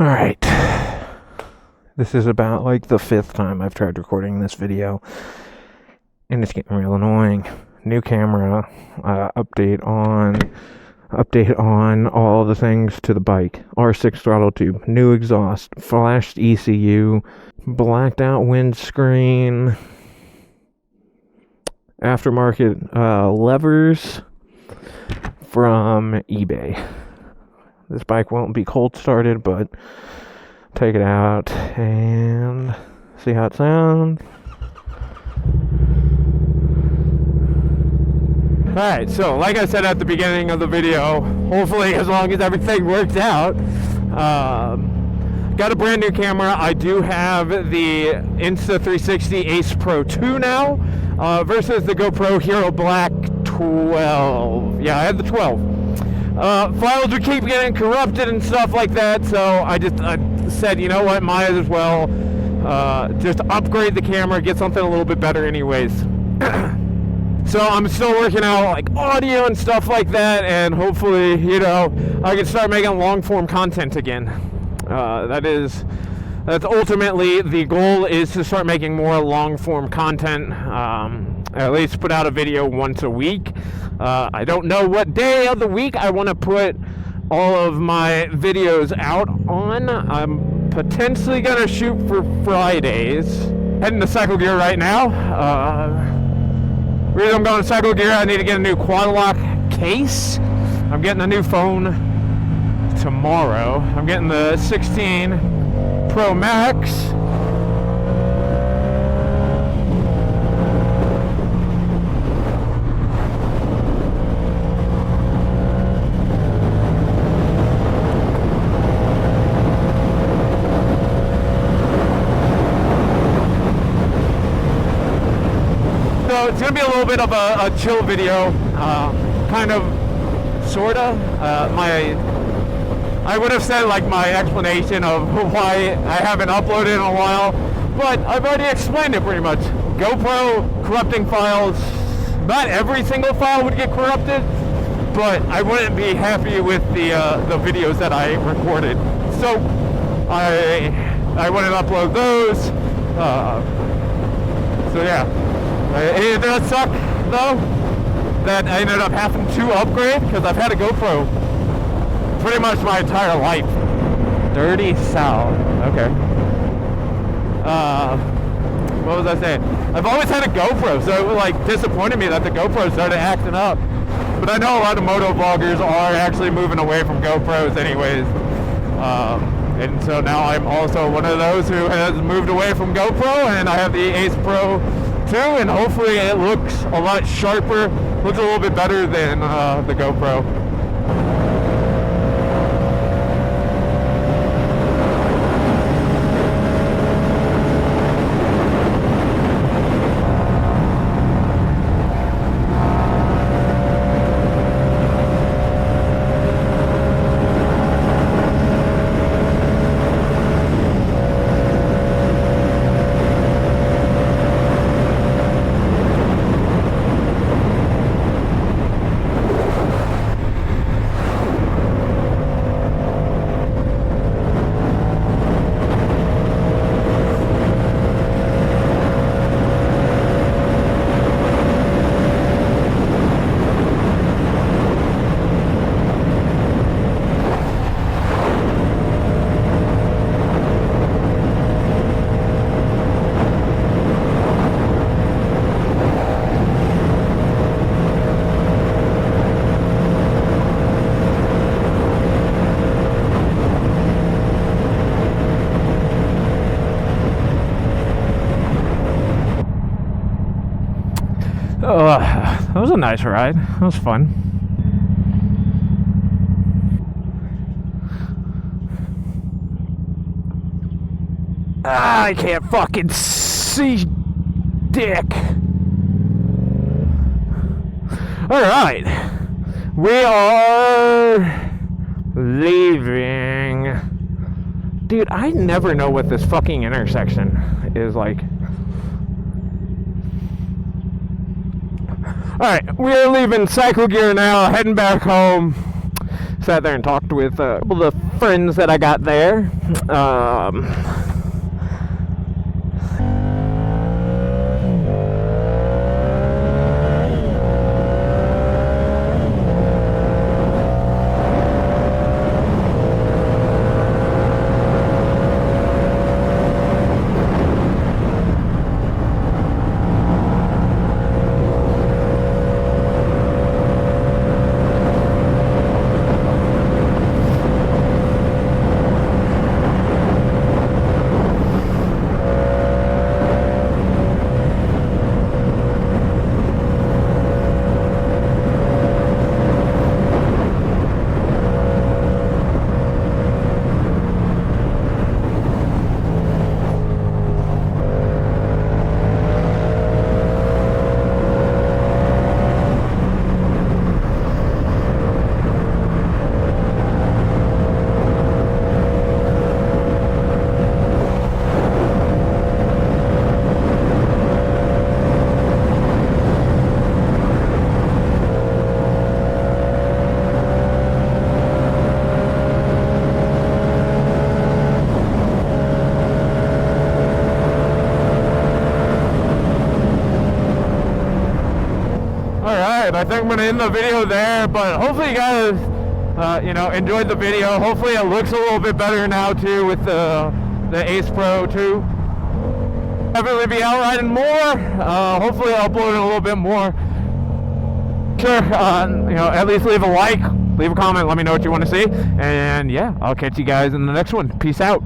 Alright, this is about like the 5th time I've tried recording this video, and it's getting real annoying. New camera, update on all the things to the bike. R6 throttle tube, new exhaust, flashed ECU, blacked out windscreen, aftermarket levers from eBay. This bike won't be cold started, but take it out and see how it sounds. Alright, so like I said at the beginning of the video, hopefully as long as everything works out, got a brand new camera. I do have the Insta360 Ace Pro 2 now, versus the GoPro Hero Black 12. Yeah, I had the 12. Files would keep getting corrupted and stuff like that, so I said, you know what, might as well just upgrade the camera, get something a little bit better anyways. So I'm still working out like audio and stuff like that, and hopefully, you know, I can start making long form content again. That's ultimately the goal, is to start making more long form content. At least put out a video once a week. I don't know what day of the week I want to put all of my videos out on. I'm potentially going to shoot for Fridays. Heading to Cycle Gear right now. Reason I'm going to Cycle Gear, I need to get a new quad lock case. I'm getting a new phone tomorrow. I'm getting the 16 Pro Max. So it's going to be a little bit of a chill video, kind of, sorta. I would have said like my explanation of why I haven't uploaded in a while, but I've already explained it pretty much. GoPro corrupting files, not every single file would get corrupted, but I wouldn't be happy with the videos that I recorded. So I wouldn't upload those. So yeah. It does suck, though, that I ended up having to upgrade, because I've had a GoPro pretty much my entire life. Dirty South. Okay. What was I saying? I've always had a GoPro, so it was like disappointed me that the GoPro started acting up. But I know a lot of moto vloggers are actually moving away from GoPros anyways. And so now I'm also one of those who has moved away from GoPro, and I have the Ace Pro 2, and hopefully it looks a lot sharper, looks a little bit better than the GoPro. That was a nice ride. That was fun. I can't fucking see dick. Alright. We are leaving. Dude, I never know what this fucking intersection is like. Alright, we're leaving Cycle Gear now, heading back home. sat there and talked with a couple of friends that I got there. I think I'm going to end the video there, but hopefully you guys, enjoyed the video. Hopefully it looks a little bit better now too with the Ace Pro 2. Definitely be out riding more. Hopefully I'll upload a little bit more. Sure, at least leave a like, leave a comment, let me know what you want to see. And yeah, I'll catch you guys in the next one. Peace out.